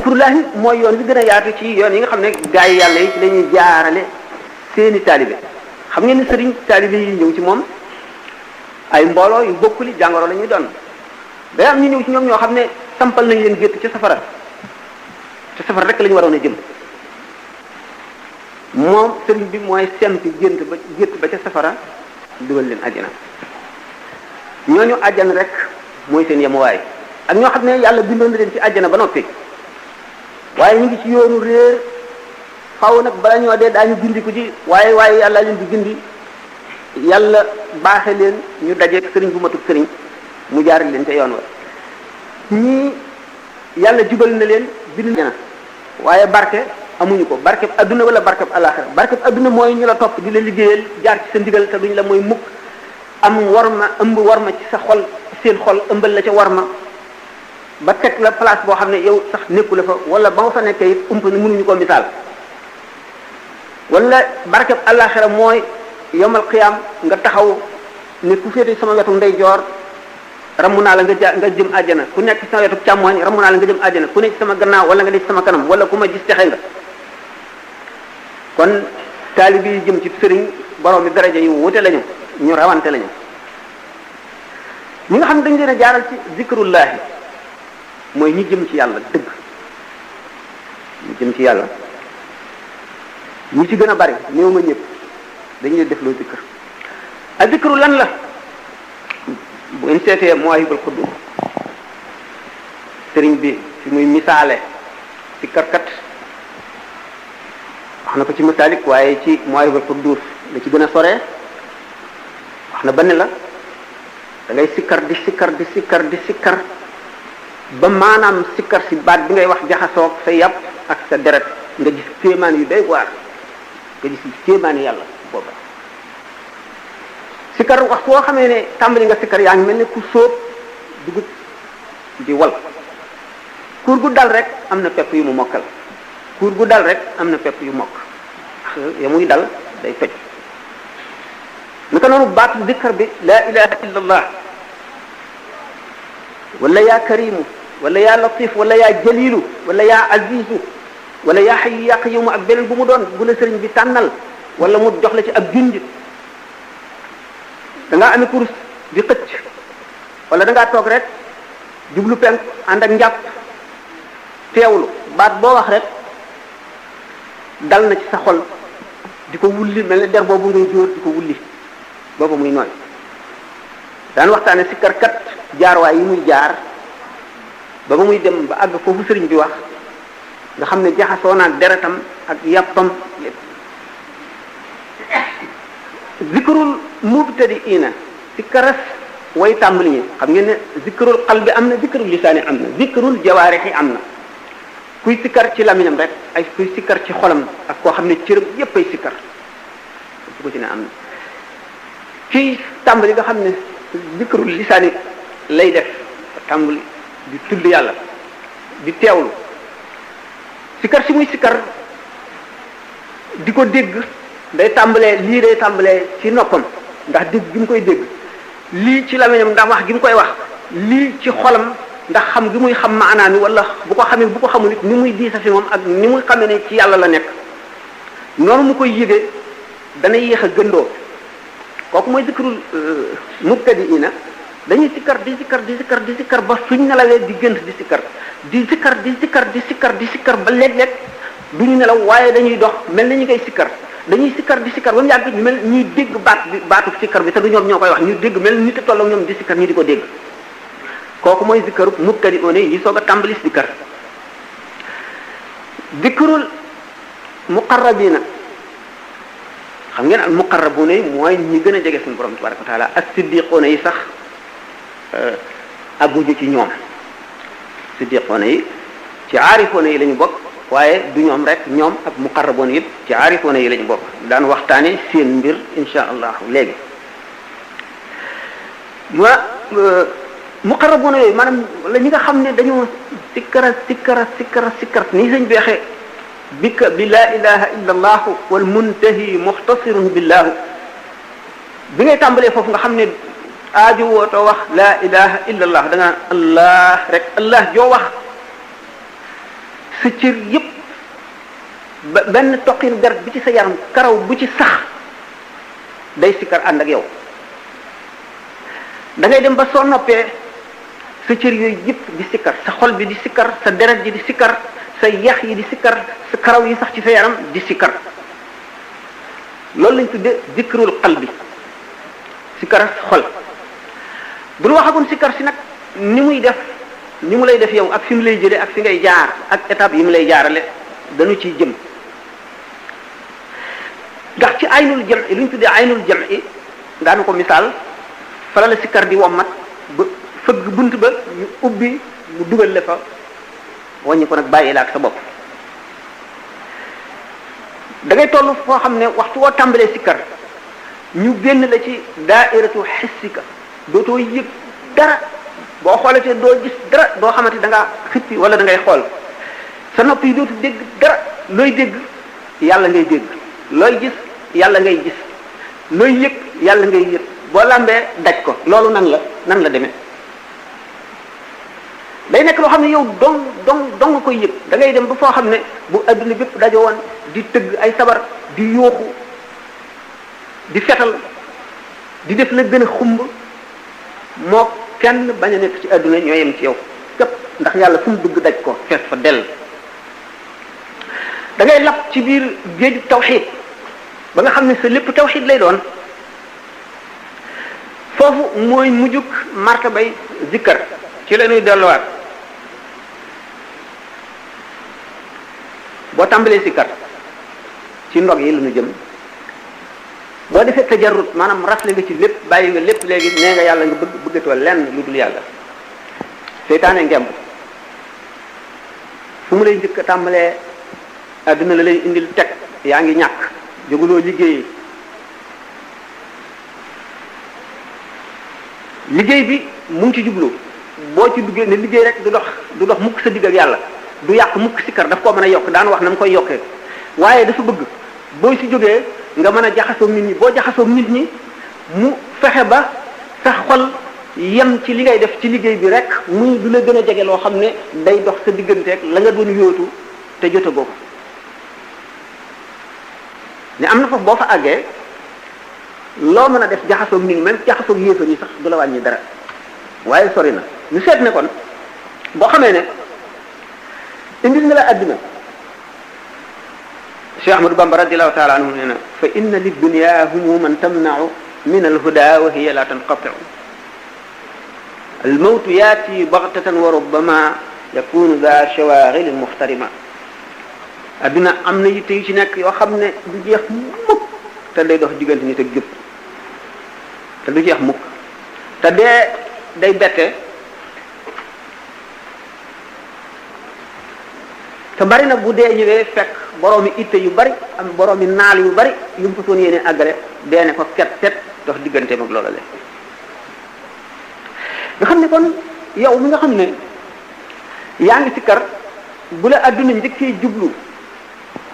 zikrullahi mooy yoon bi gën a yaatu ci yoon yi nga xam ne gaa yi yàlla yi ci la ñuy jaarale seeni taalibe xam ngeen ni sëriñ taalibe yi ñëw ci moom ay mbooloo yu bokkuli jàngoro la ñuy doon day am ñu ñëw ci ñoom ñoo xam ne sampal nañ leen gétt ci safara te safara rek la ñu waroon a jëm moom sëriñ bi mooy sempi gétt ba ca safara dugal leen àjjana ñooñu àjjana rek mooy seen yemuwaay ak ñoo xam ne yàlla bindoon na leen ci àjjana ba noppi waaye ñu ngi ci yoonu réer xaw nag bala ñoo dee daañu gindiku ci waaye yàlla leen di gindi yàlla baaxe leen ñu dajeeg sëriñ bu matuk sëriñ mu jaarale leen ca yoon wa ñii yàlla jubal na leen bind na waaye barke amuñu ko barkeb adduna wala barkeb alaxira barkeb adduna mooy ñu la topp di la liggéeyal jaar ci sa ndigal te duñ la mooy mukk am warma ëmb warma ci sa xol seen xol ëmbal la ca warma ba teg la place boo xam ne yow sax nekku la fa wala ba nga fa nekkee it ump ni mënuñu ko misaal wala barkeb alaxira mooy yomal xiyaam nga taxaw ne ku féete sama wetu ndeyjoor ramu naa la nga jëm àjjana ku nekk sama wetu càmmooñ ramu naa la nga jëm àjjana ku nekk sama gannaaw wala nga nekk sama kanam wala ku ma gis texe nga kon taalibi yi jëm ci sëriñ borom bi daraja yu wute lañu ñu rawante lañu ñi nga xam ne dañu leen a jaaral ci zikrullahi mooy ñi jëm ci yàlla dëgg ñi jëm ci yàlla ñi ci gën a bari néew ma ñëpp dañu leen def loo zikr ak zikru lan la bu ñu seetee Mawahibul Quddus sëriñ bi fi muy misaale ci karkat wax na ko ci Masaalik waaye ci Mawahibul Quddus la ci gën a soree wax na ba ne la da ngay sikkar di sikkar ba maanaam sikkar si baat bi ngay wax jaxasoog sa yàpp ak sa deret nga gis kéemaan yu doy waar nga gis kéemaani yàlla booba sikkar wax foo xamee ne tàmbali nga sikkar yaa ngi mel ne ku sóob dugub di wal kuur gu dal rek am na pepp yu mu mokkal kuur gu dal rek am na pepp yu mokk ya muy dal day toj naka noonu baatu zikkar bi laa ilaha illa allah wala yaa karimu wala yaa latif wala yaa jalilu wala yaa azizu wala yaa hayyu yaa qayyumu ak beneen bu mu doon bu la sëriñ bi tànnal wala mu jox la ci ab junj da ngaa amee kurus di xëcc wala da ngaa toog rek jublu penk ànd ak njàpp teewlu baat boo wax rek dal na ci sa xol di ko wulli mel ne der boobu ngay jóor di ko wulli boobu muy nooy daan waxtaane sikkarkat jaarwaay yi muy jaar ba muy dem ba àgg foofu sëriñ bi wax nga xam ne jaxasoo naag deretam ak yàppam lépp zikrul mubtadiina sikkaras way tàmbali ñi xam ngeen ne zikrul qalbi am na zikrul lisaani am na zikrul jawaarixi am na kuy sikkar ci lamiñam rek ay kuy sikkar ci xolam ak koo xam ne cëram yépp ay sikkar su ko ci ne am na kii tàmbali nga xam ne zikrul lisaani lay def tàmbali di tudd yàlla di teewlu sikkar si muy sikkar di ko dégg day tàmbalee ci noppam ndax dégg gi mu koy dégg lii ci lamiñam ndax wax gi mu koy wax lii ci xolam ndax xam gi muy xam maanaam mi wala bu ko xamee bu ko xamul it ni muy diisa fi moom ak ni muy xamee ne ci yàlla la nekk noonu mu koy yëgee dana yéex a gëndoo kooku mooy zikrul mubtadiina dañuy sikkar di sikkar ba suñ nelawee di gënt di sikkar ba léeg-léeg duñu nelaw waaye dañuy dox mel na ñu koy sikkar dañuy sikkar di sikkar ba mu yàgg ñu mel ñuy dégg baatu sikkar bi te du ñoom ñoo koy wax ñu dégg mel nit a tolloo ñoom di sikkar ñu di ko dégg kooku mooy zikkaru mubtadi'una yi soog a tàmbali sikkar zikrul muqarrabina xam ngeen al muqarrabuna yi mooy ñi gën a jege suñu borom tabaraka wa taala ak siddiquna yi sax aguñu ci ñoom siddiquna yi ci aarifuna yi la ñu bokk waaye du ñoom rek ñoom ak muqarrabuna yëpp ci aarifuna yi la ñu bokk daan waxtaane seen mbir insha allah léegi muqarrabuna yooyu maanaam la ñi nga xam ne dañoo sikkara nii sañ beexee bika bi laa ilaha illa allah wal muntahi muxtasirun billahu bi ngay tàmbalee foofu nga xam ne aaju wootoo wax laa ilaha illa allah da nga allah rek allah joo wax sa cër yépp benn toqin deret bi ci sa yaram karaw bu ci sax day sikkar ànd ak yow da ngay dem ba soo noppee sa cër yooyu yëpp di sikkar sa xol bi di sikkar sa deret ji di sikkar sa yax yi di sikkar sa karaw yi sax ci sa yaram di sikkar loolu lañ tudde zikrul qalbi sikkar xol bu ñu waxagoon sikkar si nag ni muy def ni mu lay def yow ak fi mu lay jëlee ak fi ngay jaar ak étape yi mu lay jaarale dañu ciy jëm ndax ci aynul jam lu ñu tuddee aynul jam i daanu ko misaal fala la sikkar di wommat ba fëgg bunt ba ñu ubbi mu dugal la fa wàññi ko nag bàyyi la ak sa bopp da ngay toll foo xam ne waxtu woo tàmbalee sikkar ñu génn la ci daairatu xissika dootoo yëg dara boo xoolatee doo gis dara doo xamante da ngaa xippi wala da ngay xool sa nopp yi dootu dégg dara looy dégg yàlla ngay dégg looy gis yàlla ngay gis looy yëg yàlla ngay yëg boo lambee daj ko loolu nan la demee day nekk loo xam ne yow dong koy yëg da ngay dem ba foo xam ne bu adduna bépp dajo woon di tëgg ay sabar di yuuxu di fetal di def la gën a xumb moo kenn bañ a nekk ci adduna ñoo yem ci yow képp ndax yàlla fu mu dugg daj ko fees fa dell da ngay lab ci biir géeju tawxiid ba nga xam ne sa lépp tawxiid lay doon foofu mooy mujjug martabay zikkar ci la ñuy delluwaat boo tàmbalee sikkar ci ndog yi la ñu jëm boo defee tajarrut maanaam rafle nga ci lépp bàyyi nga lépp léegi nee nga yàlla nga bëggatoo lenn lu dul yàlla seytaane ngemb fu mu lay njëkk a tàmbalee adduna la lay indil teg yaa ngi ñàkk jóguloo liggéey bi mu ngi ci jublu boo ci duggee ne liggéey rek du dox mukk sa digg ak yàlla du yàq mukk sikkar daf koo mën a yokk daan wax na mu koy yokkee waaye dafa bëgg booy si jógee nga mën a jaxasoo nit ñi boo jaxasoo nit ñi mu fexe ba sa xol yem ci li ngay def ci liggéey bi rek muy du la gën a jege loo xam ne day dox sa digganteeg la nga doon yóotu te jotagoo ko ne am na foofu boo fa àggee loo mën a def jaxasoog nit ñi même jaxasoog yéefar yi sax du la wàññi dara waaye sori na ñu seet ne kon boo xamee ne indil na la àdduna Cheikh Ahmadou Bamba radiallahu taala anhu nee na fa inna li dunya humuman tamnau min alhuda wa hiya la tanqatiu almawtu yaati baghtatan wa rubbama yakunu da shawaghil muxtarima àdduna am na yitte yu ci nekk yoo xam ne du jeex mukk te day dox diggante nit ak jub te du jeex mukk te day bette te bari na bu dee ñëwee fekk boroomi itte yu bari am boroomi naal yu bari yu mu fa soon yéene àggale dee ne ko ket dox digganteem ak loola le nga xam ne kon yow mi nga xam ne yaa ngi sikkar bu la adduna njëkkee jublu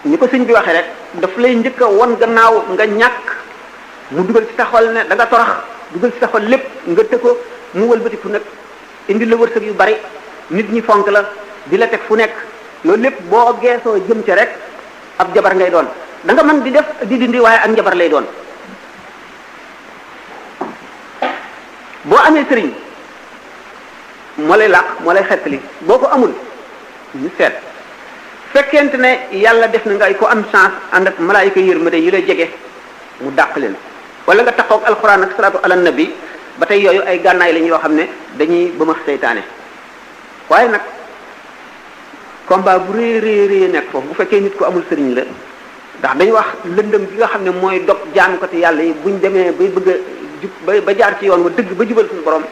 ñi ko sëñ bi waxee rek daf lay njëkk a won gannaaw nga ñàkk mu dugal ci sa xol ne da nga torax dugal ci sa xol lépp nga të ko mu wëlbatiku nag indi la wërsëg yu bari nit ñi fonk la di la teg fu nekk loolu lépp boo geesoo jëm ca rek ab jabar ngay doon da nga mën di def di dindi waaye ak njabar lay doon boo amee sëriñ moo lay làq moo lay xettali boo ko amul ñu seet fekkente ne yàlla def na nga ay ko am chance ànd ak malaayika yërmande yi lay jege mu dàq leen wala nga taxaw ak alxuraan ak salaatu ala nabi ba tey yooyu ay gànnaay lañ yoo xam ne dañuy bëmax seytaane waaye nag combat bu rëy nekk foofu bu fekkee nit ko amul sëriñ la ndax dañu wax lëndëm gi nga xam ne mooy dog jaam ko te yàlla yi buñ demee bay bëgg a jub ba jaar ci yoon wa dëgg ba jubal suñu borom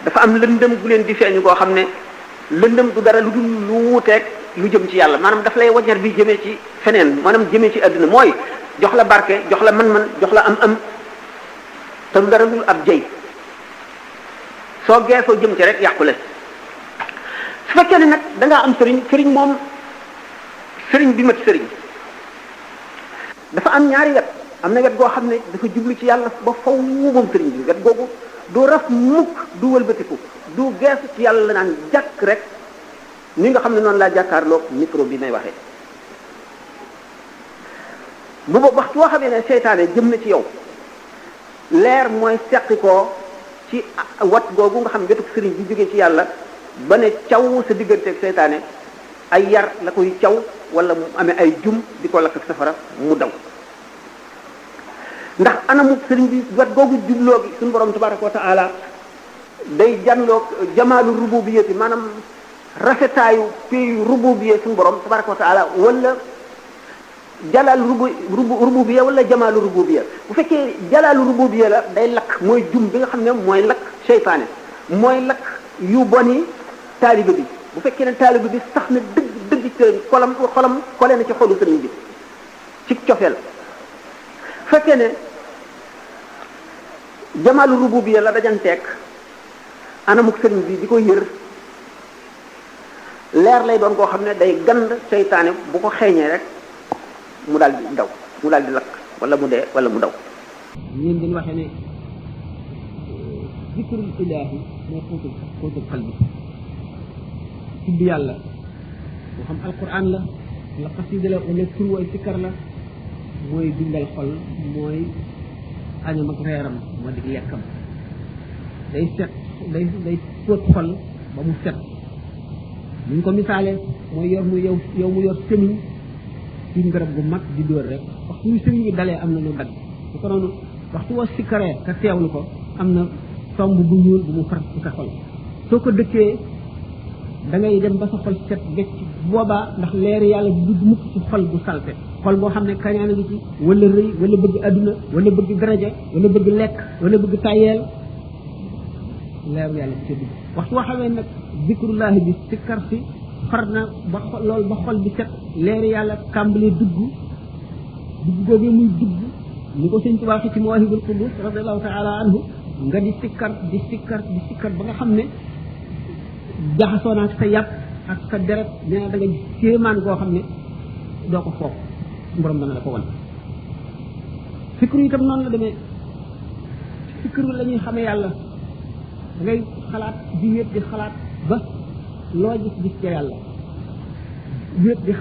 dafa am lëndëm gu leen di feeñu koo xam ne lëndëm du dara lu dul lu wuuteeg lu jëm ci yàlla maanaam daf lay waññar bi jëmee ci feneen maanaam jëmee ci àdduna mooy jox la barke jox la man-man jox la am te du dara lu ab jëy soo geesoo jëm ci rek yàqule su fekkee ne nag da ngaa am sëriñ moom sëriñ bi mat sëriñ dafa am ñaari wet am na wet goo xam ne dafa jublu ci yàlla ba faw moom sëriñ bi wet googu du raf mukk du wëlbatiku du geesu ci yàlla la naan jàkk rek ni nga xam ne noonu laa jàkkaarloog micro bi may waxee bu boobu waxtu woo xamee ne seytaane jëm na ci yow leer mooy seqi ko ci wat googu nga xam ne wetuk sëriñ bi jógee ci yàlla ba ne caw sa digganteeg seytaane ay yar la koy caw wala mu amee ay jum di ko lakk safara mu daw ndax anamu sëriñ bi wat googu jubloo gi suñu borom tabaraka wa taala day janloog jamaalu rububiyati maanaam rafetaayu pays rububiyya suñu borom tabaraka wa taala wala jalal rububiyya wala jamaalu rububiyya bu fekkee jalaalu rububiyya la day lakk mooy jum bi nga xam ne mooy lakk seytaane mooy lakk yu boni taalibe bi bu fekkee ne taalibe bi sax na dëgg ci xolam xole na ci xolu sëriñ bi ci cofeel fekkee ne jamaalu rububiyya la dajanteeg anamuk sëriñ bi di ko yër leer lay doon koo xam ne day gand seytaane bu ko xeeñee rek mu daal di daw mu daal di lakk wala mu dee wala mu daw ñeen dañ waxee ne zikrul ilaahi moo xóotul xalbi tudd yàlla moo xam alquran la wala xasida la wala tur way sikkar la mooy dundal xol mooy añam ak reeram moo di lekkam day set day fóot xol ba mu set ñu ko misaale mooy yor mu yow mu yor semiñ ci garab gu mag di dóor rek waxtu yu semiñ bi dalee am na lu dagg su ko noonu waxtu woo sikkaree te teewlu ko am na tomb bu ñuul bu mu far ci sa xol soo ko dëkkee da ngay dem ba sa xol set becc boobaa ndax leeri yàlla du dugg mukk ci xol bu salte xol boo xam ne kañaan a ngi ci wala rëy wala bëgg adduna wala bëgg daraja wala bëgg lekk wala bëgg tayeel leeru yàlla ci dugg waxtu woo xamee nag zikrullahi bi sikkar si far na ba loolu ba xol bi set leeri yàlla tàmbalee dugg googee muy dugg ni ko sëñ Tuubaa ci Mawaahibul Quddus radiyallahu taala anhu nga di sikkar ba nga xam ne jaxasoo naa sa yàpp ak sa deret nee na da nga séemaan goo xam ne doo ko foog borom dana la ko wan fikru itam noonu la demee fikru la ñuy xamee yàlla da ngay xalaat di wéet di xalaat ba loo gis ca yàlla wéet di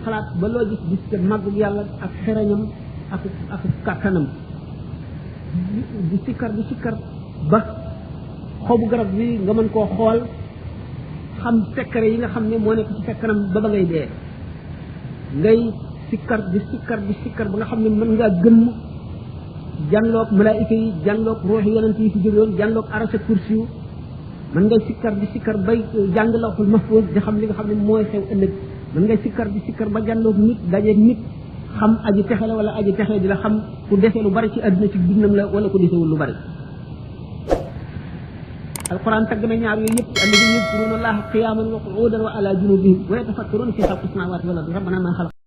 xalaat ba loo gis ca màggu yàlla ak xerañam ak kàttanam di sikkar ba xobu garab bi nga mën koo xool xam secret yi nga xam ne moo nekk ci sa kanam ba ngay dee ngay sikkar ba nga xam ne mën ngaa gëmm jànloog malaayika yi jànloog ruuxi yonent yi fi jógewoon jànloog arasa kursi yu mën ngay sikkar bay jàng lawhul mahfuz di xam li nga xam ne mooy xew ëllëg mën ngay sikkar ba jànloog nit dajeeg nit xam aji texe la wala aji texe di la xam ku dese lu bari ci àdduna ci dundam la wala ku desewul lu bari alquran tagg na ñaar yooyu yëpp alladina yadkuruna allaha qiyaman wa qu'udan wa ala junubihim wa yatafakkaruna fi xalqi samawati wal ardi rabbana ma xalaq